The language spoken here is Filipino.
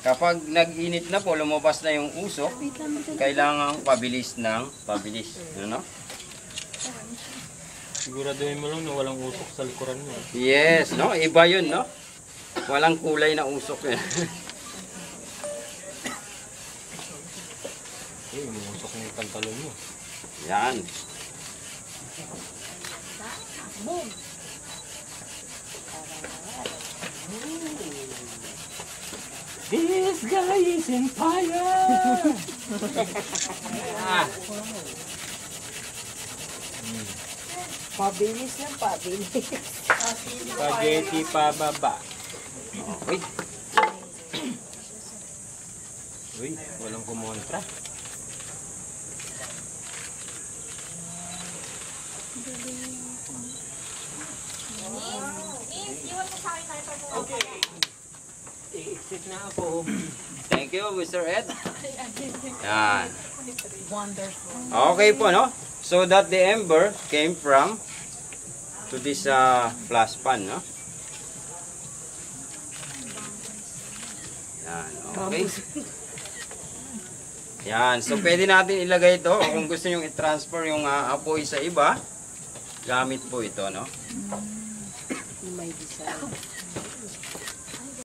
Kapag nag-init na po, lumabas na yung usok, kailangan pabilis ng pabilis. Ano? Siguraduhin mo lang na walang usok sa likuran mo. Yes, no? Iba yun, no? Walang kulay na usok yun. May usok na yung pantalon mo. Yan. This guy is in fire! Pabilis na pabilis. Spaghetti pababa. Uy, Uy, walang kumontra. I-exit na ako. thank you, Mr. Ed. Yan. Wonderful. Okay po, no? So that the ember came from to this flash pan, no? Yan, okay. Yan, so pwede natin ilagay ito kung gusto nyo i-transfer yung apoy sa iba. Gamit po ito, no? May design.